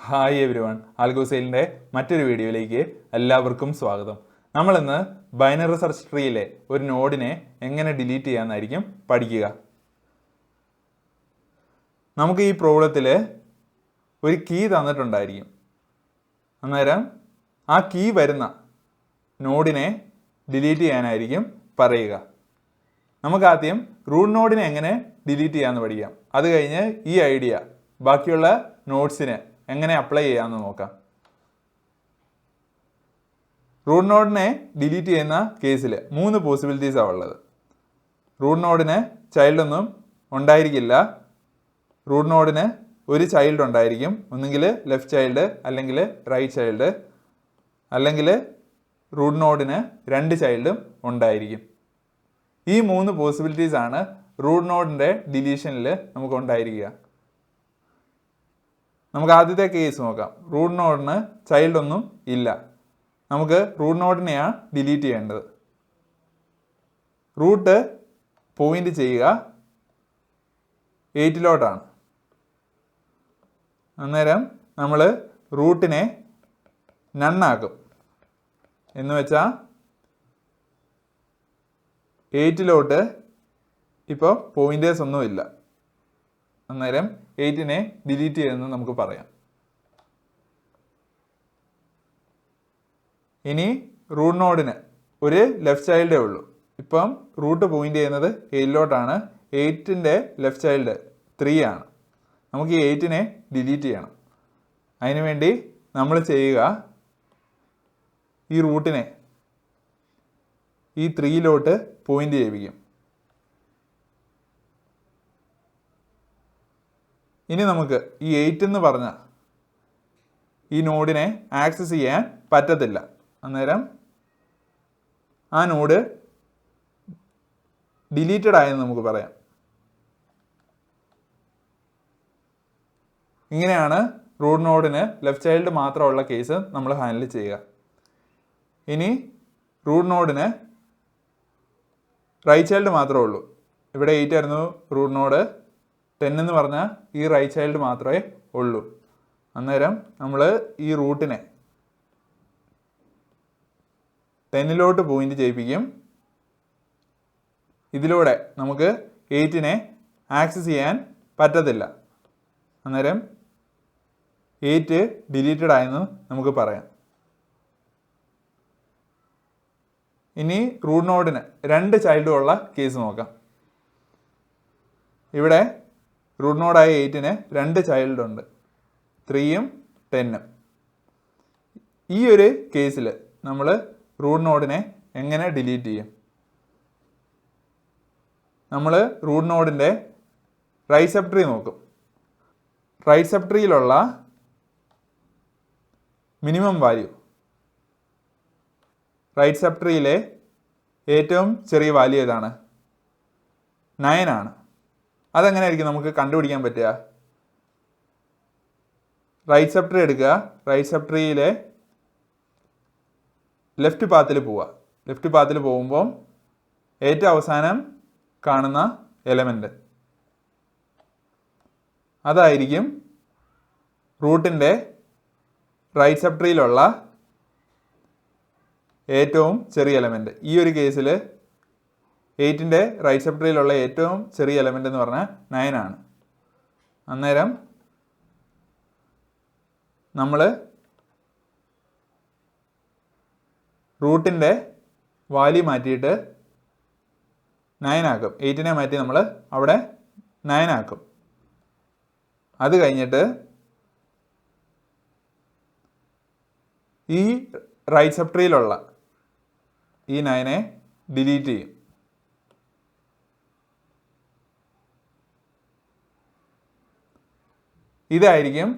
Hi everyone, ആൽഗോസെയിലിൻ്റെ മറ്റൊരു വീഡിയോയിലേക്ക് എല്ലാവർക്കും സ്വാഗതം. നമ്മളിന്ന് ബൈനറി സെർച്ച് ട്രീയിലെ ഒരു നോഡിനെ എങ്ങനെ ഡിലീറ്റ് ചെയ്യാമെന്നായിരിക്കും പഠിക്കുക. നമുക്ക് ഈ പ്രോബ്ലത്തിൽ ഒരു കീ തന്നിട്ടുണ്ടായിരിക്കും. അന്നേരം ആ കീ വരുന്ന നോഡിനെ ഡിലീറ്റ് ചെയ്യാനായിരിക്കും പറയുക. നമുക്ക് ആദ്യം റൂട്ട് നോഡിനെ എങ്ങനെ ഡിലീറ്റ് ചെയ്യാമെന്ന് പഠിക്കാം. അത് കഴിഞ്ഞ് ഈ ഐഡിയ ബാക്കിയുള്ള നോഡ്സിന് എങ്ങനെ അപ്ലൈ ചെയ്യാമെന്ന് നോക്കാം. റൂട്ട് നോഡിനെ ഡിലീറ്റ് ചെയ്യുന്ന കേസിൽ 3 പോസിബിലിറ്റീസാണ് ഉള്ളത്. റൂട്ട് നോഡിന് ചൈൽഡൊന്നും ഉണ്ടായിരിക്കില്ല. റൂട്ട് നോഡിന് ഒരു ചൈൽഡ് ഉണ്ടായിരിക്കും, ഒന്നുകിൽ ലെഫ്റ്റ് ചൈൽഡ് അല്ലെങ്കിൽ റൈറ്റ് ചൈൽഡ്, അല്ലെങ്കിൽ റൂട്ട് നോഡിന് 2 ചൈൽഡും ഉണ്ടായിരിക്കും. ഈ 3 പോസിബിലിറ്റീസാണ് റൂട്ട് നോഡിൻ്റെ ഡിലീഷനിൽ നമുക്ക് ഉണ്ടായിരിക്കുക. നമുക്ക് ആദ്യത്തെ കേസ് നോക്കാം. റൂട്ട് നോഡിന് ചൈൽഡ് ഒന്നും ഇല്ല. നമുക്ക് റൂട്ട് നോഡിനെയാണ് ഡിലീറ്റ് ചെയ്യേണ്ടത്. റൂട്ട് പോയിന്റ് ചെയ്യുക 8ലോട്ടാണ്. അന്നേരം നമ്മൾ റൂട്ടിനെ നണ്ണാക്കും. എന്ന് വെച്ചാൽ 8ലോട്ട് ഇപ്പോൾ പോയിന്റേഴ്സ് ഒന്നുമില്ല. അന്നേരം 8നെ ഡിലീറ്റ് ചെയ്യുമെന്ന് നമുക്ക് പറയാം. ഇനി റൂട്ട് നോഡിന് ഒരു ലെഫ്റ്റ് ചൈൽഡേ ഉള്ളൂ. ഇപ്പം റൂട്ട് പോയിന്റ് ചെയ്യുന്നത് 8ലോട്ടാണ്. 8ൻ്റെ ലെഫ്റ്റ് ചൈൽഡ് 3 ആണ്. നമുക്ക് ഈ 8നെ ഡിലീറ്റ് ചെയ്യണം. അതിനുവേണ്ടി നമ്മൾ ചെയ്യുക, ഈ റൂട്ടിനെ ഈ 3ലോട്ട് പോയിന്റ് ചെയ്യിപ്പിക്കും. ഇനി നമുക്ക് ഈ 8 എന്ന് പറഞ്ഞ ഈ നോഡിനെ ആക്സസ് ചെയ്യാൻ പറ്റത്തില്ല. അന്നേരം ആ നോഡ് ഡിലീറ്റഡ് ആയെന്ന് നമുക്ക് പറയാം. ഇങ്ങനെയാണ് റൂട്ട് നോഡിന് ലെഫ്റ്റ് ചൈൽഡ് മാത്രമുള്ള കേസ് നമ്മൾ ഹാൻഡിൽ ചെയ്യുക. ഇനി റൂട്ട് നോഡിന് റൈറ്റ് ചൈൽഡ് മാത്രമേ ഉള്ളൂ. ഇവിടെ 8 ആയിരുന്നു റൂട്ട് നോഡ്. 10 എന്ന് പറഞ്ഞാൽ ഈ റൈറ്റ് ചൈൽഡ് മാത്രമേ ഉള്ളൂ. അന്നേരം നമ്മൾ ഈ റൂട്ടിനെ 10ലോട്ട് പോയിന്റ് ചെയ്യിപ്പിക്കും. ഇതിലൂടെ നമുക്ക് 8നെ ആക്സസ് ചെയ്യാൻ പറ്റത്തില്ല. അന്നേരം 8 ഡിലീറ്റഡ് ആയെന്ന് നമുക്ക് പറയാം. ഇനി റൂട്ട് നോഡിന് 2 ചൈൽഡും ഉള്ള കേസ് നോക്കാം. ഇവിടെ റൂട്ട് നോഡായ 8ന് 2 ചൈൽഡ് ഉണ്ട്, 3ഉം 10ഉം. ഈ ഒരു കേസിൽ നമ്മൾ റൂട്ട് നോഡിനെ എങ്ങനെ ഡിലീറ്റ് ചെയ്യും? നമ്മൾ റൂട്ട് നോഡിൻ്റെ റൈറ്റ് സബ് ട്രീ നോക്കും. റൈറ്റ് സബ് ട്രീയിലുള്ള മിനിമം വാല്യൂ, റൈറ്റ് സബ് ട്രീയിലെ ഏറ്റവും ചെറിയ വാല്യൂ ഏതാണ്? 9 ആണ്. അതെങ്ങനെയായിരിക്കും നമുക്ക് കണ്ടുപിടിക്കാൻ പറ്റുക? റൈറ്റ് സബ് ട്രീ എടുക്കുക. റൈറ്റ് സബ് ട്രീയിലെ ലെഫ്റ്റ് പാത്തിൽ പോവുക. ലെഫ്റ്റ് പാത്തിൽ പോകുമ്പോൾ ഏറ്റവും അവസാനം കാണുന്ന എലമെൻ്റ് അതായിരിക്കും റൂട്ടിൻ്റെ റൈറ്റ് സബ് ട്രീയിലുള്ള ഏറ്റവും ചെറിയ എലമെൻ്റ്. ഈ ഒരു കേസിൽ 8ൻ്റെ റൈറ്റ് സബ് ട്രീയിലുള്ള ഏറ്റവും ചെറിയ എലമെൻ്റ് എന്ന് പറഞ്ഞാൽ 9 ആണ്. അന്നേരം നമ്മൾ റൂട്ടിൻ്റെ വാല്യൂ മാറ്റിയിട്ട് 9 ആക്കും. 8നെ മാറ്റി നമ്മൾ അവിടെ 9 ആക്കും. അത് കഴിഞ്ഞിട്ട് ഈ റൈറ്റ് സബ് ട്രീയിലുള്ള ഈ 9നെ ഡിലീറ്റ് ചെയ്യും. ഇതായിരിക്കും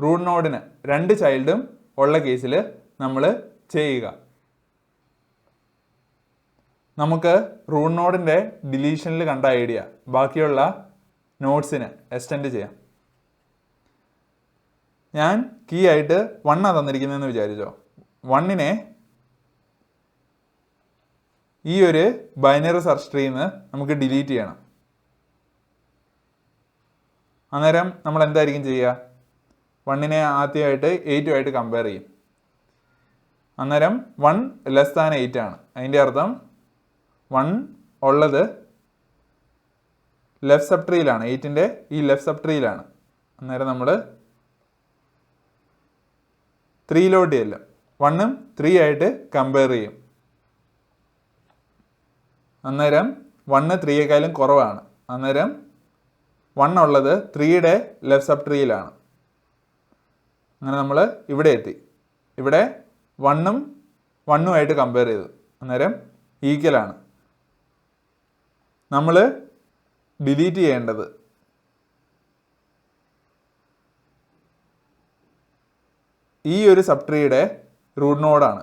റൂട്ട് നോഡിന് 2 ചൈൽഡും ഉള്ള കേസിൽ നമ്മൾ ചെയ്യുക. നമുക്ക് റൂട്ട് നോഡിൻ്റെ ഡിലീഷനിൽ കണ്ട ഐഡിയ ബാക്കിയുള്ള നോഡ്സിന് എക്സ്റ്റെൻഡ് ചെയ്യാം. ഞാൻ കീ ആയിട്ട് 1 തന്നിരിക്കുന്നതെന്ന് വിചാരിച്ചോ. 1നെ ഈ ഒരു ബൈനറി സെർച്ച് ട്രീയിൽ നിന്ന് നമുക്ക് ഡിലീറ്റ് ചെയ്യണം. അന്നേരം നമ്മൾ എന്തായിരിക്കും ചെയ്യുക? 1നെ ആദ്യമായിട്ട് 8ഉമായിട്ട് കമ്പയർ ചെയ്യും. അന്നേരം 1 ലെസ് ദാൻ 8 ആണ്. അതിൻ്റെ അർത്ഥം 1 ഉള്ളത് ലെഫ്റ്റ് സബ് ട്രീയിലാണ്, 8ൻ്റെ ഈ ലെഫ്റ്റ് സബ് ട്രീയിലാണ്. അന്നേരം നമ്മൾ 3ലോട്ട് ചെല്ലും. 1ഉം 3 ആയിട്ട് കമ്പയർ ചെയ്യും. അന്നേരം 1 3യേക്കാളും കുറവാണ്. അന്നേരം 1 ഉള്ളത് 3യുടെ ലെഫ്റ്റ് സബ് ട്രീയിലാണ്. അങ്ങനെ നമ്മൾ ഇവിടെ എത്തി. ഇവിടെ 1ഉം 1ഉമായിട്ട് കമ്പയർ ചെയ്തു. അന്നേരം ഈക്വലാണ്. നമ്മൾ ഡിലീറ്റ് ചെയ്യേണ്ടത് ഈ ഒരു സബ് ട്രീയുടെ റൂട്ട് നോഡാണ്.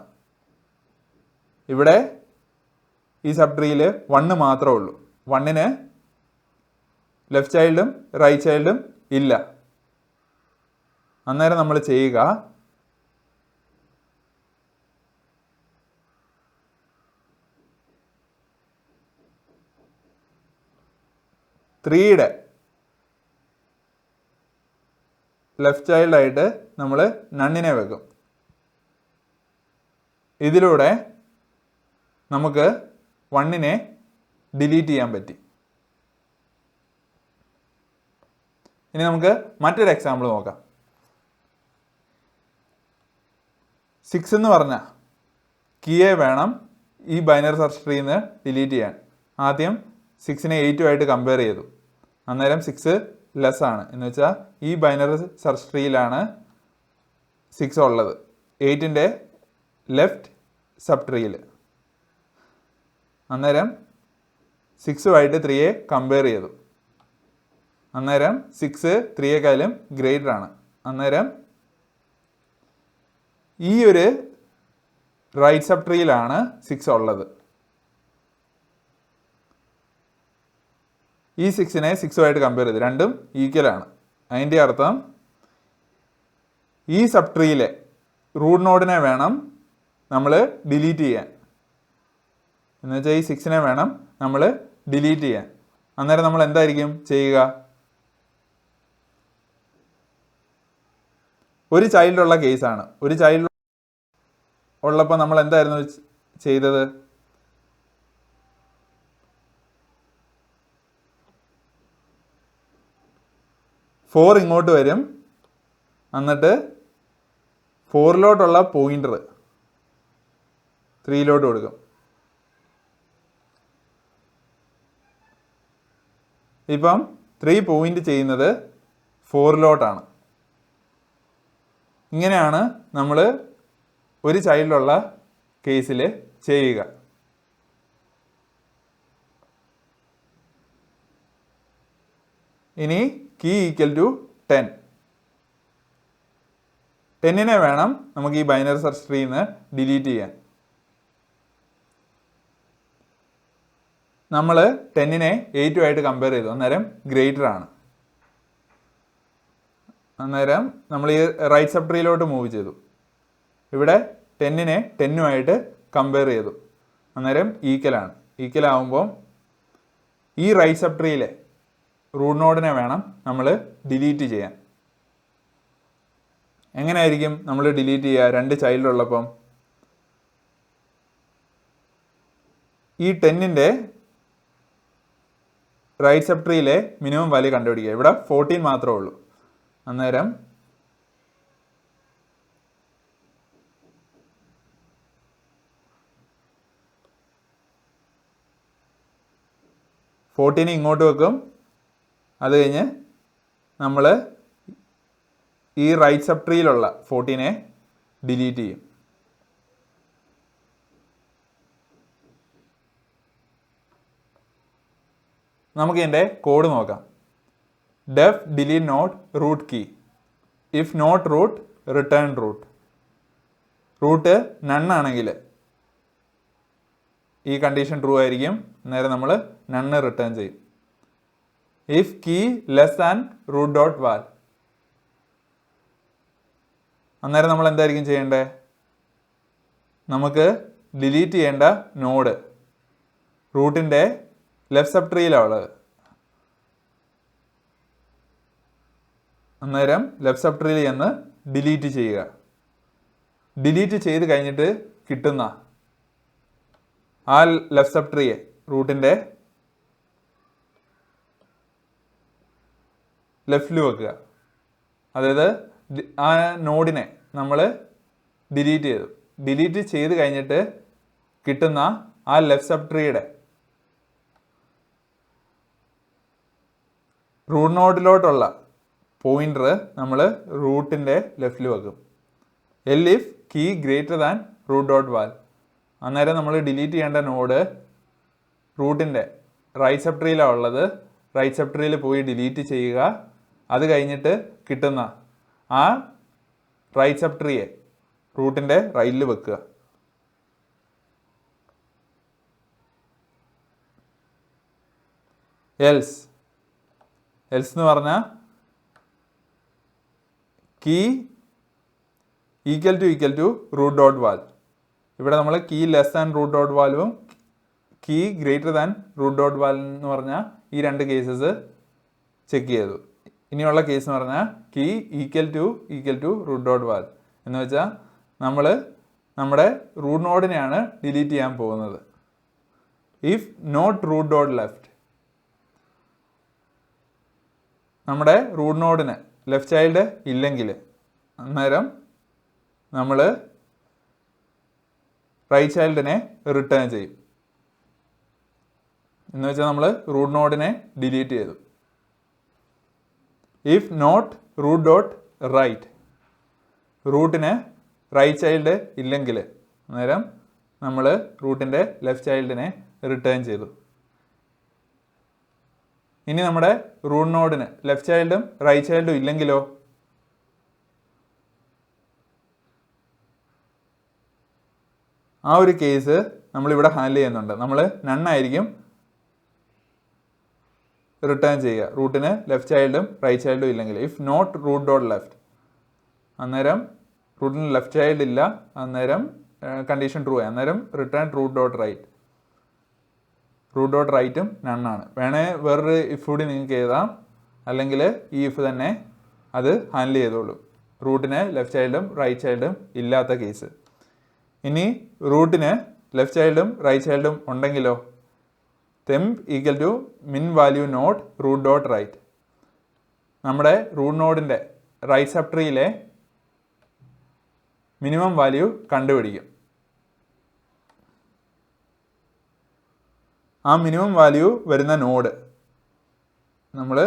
ഇവിടെ ഈ സബ് ട്രീയിൽ 1 മാത്രമേ ഉള്ളൂ. 1ന് ലെഫ്റ്റ് ചൈൽഡും റൈറ്റ് ചൈൽഡും ഇല്ല. അന്നേരം നമ്മൾ ചെയ്യുക, ത്രീയുടെ ലെഫ്റ്റ് ചൈൽഡായിട്ട് നമ്മൾ നണ്ണിനെ വെക്കും. ഇതിലൂടെ നമുക്ക് 1നെ ഡിലീറ്റ് ചെയ്യാൻ പറ്റി. ഇനി നമുക്ക് മറ്റൊരു എക്സാമ്പിൾ നോക്കാം. 6 എന്ന് പറഞ്ഞ കീയെ വേണം ഈ ബൈനറി സെർച്ച് ട്രീയിൽ നിന്ന് ഡിലീറ്റ് ചെയ്യാൻ. ആദ്യം 6നെ 8ഉമായിട്ട് കമ്പയർ ചെയ്തു. അന്നേരം 6 ലെസ് ആണ്. എന്ന് വെച്ചാൽ ഈ ബൈനറി സെർച്ച് ട്രീയിലാണ് 6 ഉള്ളത്, 8ൻ്റെ ലെഫ്റ്റ് സബ് ട്രീയിൽ. അന്നേരം 6ഉമായിട്ട് 3യെ കമ്പയർ ചെയ്തു. അന്നേരം 6 3യേക്കാളും ഗ്രേറ്റർ ആണ്. അന്നേരം ഈ ഒരു റൈറ്റ് സബ് ട്രീയിലാണ് 6 ഉള്ളത്. ഈ 6നെ 6ഉമായിട്ട് കമ്പയർ ചെയ്ത് രണ്ടും ഈക്വലാണ്. അതിൻ്റെ അർത്ഥം ഈ സബ് ട്രീയിലെ റൂട്ട് നോഡിനെ വേണം നമ്മൾ ഡിലീറ്റ് ചെയ്യാൻ. എന്ന് വെച്ചാൽ ഈ 6നെ വേണം നമ്മൾ ഡിലീറ്റ് ചെയ്യാൻ. അന്നേരം നമ്മൾ എന്തായിരിക്കും ചെയ്യുക? ഒരു ചൈൽഡുള്ള കേസാണ്. ഒരു ചൈൽഡ് ഉള്ളപ്പോൾ നമ്മൾ എന്തായിരുന്നു ചെയ്തത്? ഫോർ ഇങ്ങോട്ട് വരും. എന്നിട്ട് 4ലോട്ടുള്ള പോയിന്റർ 3ലോട്ട് കൊടുക്കും. ഇപ്പം 3 പോയിന്റ് ചെയ്യുന്നത് 4ലോട്ടാണ്. ഇങ്ങനെയാണ് നമ്മൾ ഒരു ചൈൽഡുള്ള കേസിൽ ചെയ്യുക. ഇനി കീ ഈക്വൽ ടു 10. 10നെ വേണം നമുക്ക് ഈ ബൈനറി സെർച്ച് ട്രീയിൽ നിന്ന് ഡിലീറ്റ് ചെയ്യാൻ. നമ്മൾ 10നെ 8ഉമായിട്ട് കമ്പയർ ചെയ്തു. അന്നേരം ഗ്രേറ്റർ ആണ്. അന്നേരം നമ്മൾ ഈ റൈറ്റ് സബ് ട്രീയിലോട്ട് മൂവ് ചെയ്തു. ഇവിടെ 10നെ 10ഉമായിട്ട് കമ്പയർ ചെയ്തു. അന്നേരം ഈക്വലാണ്. ഈക്വൽ ആകുമ്പോൾ ഈ റൈറ്റ് സബ് ട്രീയിലെ റൂട്ട് നോഡിനെ വേണം നമ്മൾ ഡിലീറ്റ് ചെയ്യാൻ. എങ്ങനെയായിരിക്കും നമ്മൾ ഡിലീറ്റ് ചെയ്യുക? 2 ചൈൽഡ് ഉള്ളപ്പം ഈ 10ൻ്റെ റൈറ്റ് സബ് ട്രീയിലെ മിനിമം വാല്യൂ കണ്ടുപിടിക്കുക. ഇവിടെ 14 മാത്രമേ ഉള്ളൂ. അന്നേരം ഫോർട്ടീനെ ഇങ്ങോട്ട് വെക്കും. അത് കഴിഞ്ഞ് നമ്മൾ ഈ റൈറ്റ് സബ് ട്രീയിലുള്ള 14നെ ഡിലീറ്റ് ചെയ്യും. നമുക്ക് ഇതിൻ്റെ കോഡ് നോക്കാം. Def delete node root key. If not root return root. Root നണ്ണാണെങ്കിൽ ഈ കണ്ടീഷൻ ട്രൂ ആയിരിക്കും. നേരെ നമ്മൾ നണ്ണ് റിട്ടേൺ ചെയ്യും. If key less than root dot val. അന്നേരം നമ്മൾ എന്തായിരിക്കും ചെയ്യേണ്ടത്? നമുക്ക് ഡിലീറ്റ് ചെയ്യേണ്ട നോഡ് റൂട്ടിൻ്റെ ലെഫ്റ്റ് സബ് ട്രീയിലാണ് ഉള്ളത്. അന്നേരം ലെഫ്റ്റ് സബ് ട്രീയിൽ ചെന്ന് ഡിലീറ്റ് ചെയ്യുക. ഡിലീറ്റ് ചെയ്ത് കഴിഞ്ഞിട്ട് കിട്ടുന്ന ആ ലെഫ്റ്റ് സബ് ട്രീയെ റൂട്ടിൻ്റെ ലെഫ്റ്റിൽ വെക്കുക. അതായത് ആ നോഡിനെ നമ്മൾ ഡിലീറ്റ് ചെയ്ത് കഴിഞ്ഞിട്ട് കിട്ടുന്ന ആ ലെഫ്റ്റ് സബ് ട്രീയുടെ റൂട്ട് നോഡിലോട്ടുള്ള പോയിന്റർ നമ്മൾ റൂട്ടിൻ്റെ ലെഫ്റ്റിൽ വെക്കും. Elif key greater than root dot val. അന്നേരം നമ്മൾ ഡിലീറ്റ് ചെയ്യേണ്ട നോഡ് റൂട്ടിൻ്റെ റൈറ്റ് സബ് ട്രീയിലാണ് ഉള്ളത്. റൈറ്റ് സബ് ട്രീയിൽ പോയി ഡിലീറ്റ് ചെയ്യുക. അത് കഴിഞ്ഞിട്ട് കിട്ടുന്ന ആ റൈറ്റ് സബ് ട്രീയെ റൂട്ടിൻ്റെ റൈറ്റിൽ വെക്കുക. എൽസ് എന്ന് പറഞ്ഞാൽ key equal to root dot val. ഇവിടെ നമ്മൾ key less than root dot വാലും key greater than root dot val എന്ന് പറഞ്ഞാൽ ഈ രണ്ട് കേസസ് ചെക്ക് ചെയ്തു. ഇനിയുള്ള കേസ് എന്ന് പറഞ്ഞാൽ key equal to root dot val എന്ന് വെച്ചാൽ നമ്മൾ നമ്മുടെ റൂട്ട് നോഡിനെയാണ് ഡിലീറ്റ് ചെയ്യാൻ പോകുന്നത്. If not root dot left, നമ്മുടെ റൂട്ട് നോഡിന് ലെഫ്റ്റ് ചൈൽഡ് ഇല്ലെങ്കിൽ അന്നേരം നമ്മൾ റൈറ്റ് ചൈൽഡിനെ റിട്ടേൺ ചെയ്യും. എന്ന് വെച്ചാൽ നമ്മൾ റൂട്ട് നോഡിനെ ഡിലീറ്റ് ചെയ്തു. If not root dot right, റൂട്ടിന് റൈറ്റ് ചൈൽഡ് ഇല്ലെങ്കിൽ അന്നേരം നമ്മൾ റൂട്ടിൻ്റെ ലെഫ്റ്റ് ചൈൽഡിനെ റിട്ടേൺ ചെയ്തു. ഇനി നമ്മുടെ റൂട്ട് നോഡിന് ലെഫ്റ്റ് ചൈൽഡും റൈറ്റ് ചൈൽഡും ഇല്ലെങ്കിലോ? ആ ഒരു കേസ് നമ്മളിവിടെ ഹാൻഡിൽ ചെയ്യുന്നുണ്ട്. നമ്മൾ നണ്ണായിരിക്കും റിട്ടേൺ ചെയ്യുക റൂട്ടിന് ലെഫ്റ്റ് ചൈൽഡും റൈറ്റ് ചൈൽഡും ഇല്ലെങ്കിൽ. If not root dot left, അന്നേരം റൂട്ടിന് ലെഫ്റ്റ് ചൈൽഡ് ഇല്ല, അന്നേരം കണ്ടീഷൻ ട്രൂ ആയി. അന്നേരം return root dot right. Root dot റൈറ്റും നണ്ണാണ്. വേണേ വേറൊരു ഇഫ് കൂടി നിങ്ങൾക്ക് എഴുതാം, അല്ലെങ്കിൽ ഈ ഇഫ് തന്നെ അത് ഹാൻഡിൽ ചെയ്തോളൂ. റൂട്ടിന് ലെഫ്റ്റ് ചൈൽഡും റൈറ്റ് ചൈൽഡും ഇല്ലാത്ത കേസ്. ഇനി റൂട്ടിന് ലെഫ്റ്റ് ചൈൽഡും റൈറ്റ് ചൈൽഡും ഉണ്ടെങ്കിലോ? temp equal to min value node root dot right. നമ്മുടെ റൂട്ട് നോഡിൻ്റെ റൈറ്റ് സബ് ട്രീയിലെ മിനിമം വാല്യൂ കണ്ടുപിടിക്കും. ആ മിനിമം വാല്യൂ വരുന്ന നോഡ് നമ്മൾ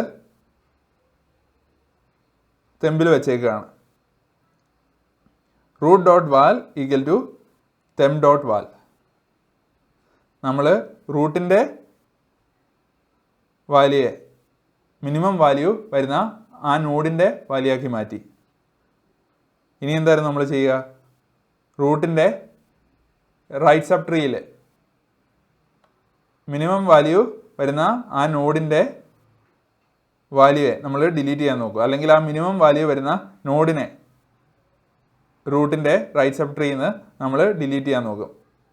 തെമ്പിൽ വെച്ചേക്കുകയാണ്. Root dot val equal to temp dot val. നമ്മൾ റൂട്ടിൻ്റെ വാല്യൂയെ മിനിമം വാല്യൂ വരുന്ന ആ നോഡിൻ്റെ വാല്യൂ ആക്കി മാറ്റി. ഇനി എന്തായിരുന്നു നമ്മൾ ചെയ്യുക? റൂട്ടിൻ്റെ റൈറ്റ് സബ് ട്രീയിൽ മിനിമം വാല്യൂ വരുന്ന ആ നോഡിൻ്റെ വാല്യൂയെ നമ്മൾ ഡിലീറ്റ് ചെയ്യാൻ നോക്കും. അല്ലെങ്കിൽ ആ മിനിമം വാല്യൂ വരുന്ന നോഡിനെ റൂട്ടിൻ്റെ റൈറ്റ് സബ് ട്രീയിൽ നിന്ന് നമ്മൾ ഡിലീറ്റ് ചെയ്യാൻ നോക്കും.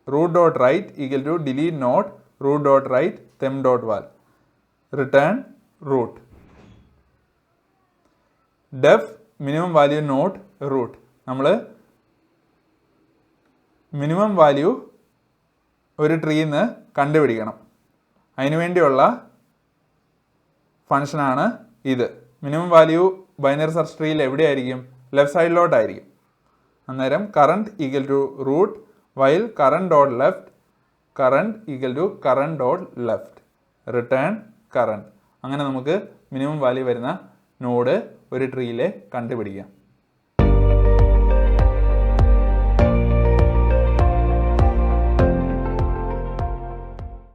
Root dot right equal to delete node root dot right temp dot val. Return root. Def minimum value node root. നമ്മൾ മിനിമം വാല്യൂ ഒരു ട്രീയിൽ നിന്ന് കണ്ടുപിടിക്കണം. അതിനുവേണ്ടിയുള്ള ഫങ്ഷനാണ് ഇത്. മിനിമം വാല്യൂ ബൈനറി സെർച്ച് ട്രീയിൽ എവിടെയായിരിക്കും? ലെഫ്റ്റ് സൈഡിലോട്ടായിരിക്കും. അന്നേരം current equal to root while current dot left, current equal to current dot left, return current. അങ്ങനെ നമുക്ക് മിനിമം വാല്യൂ വരുന്ന നോഡ് ഒരു ട്രീയിലെ കണ്ടുപിടിക്കാം.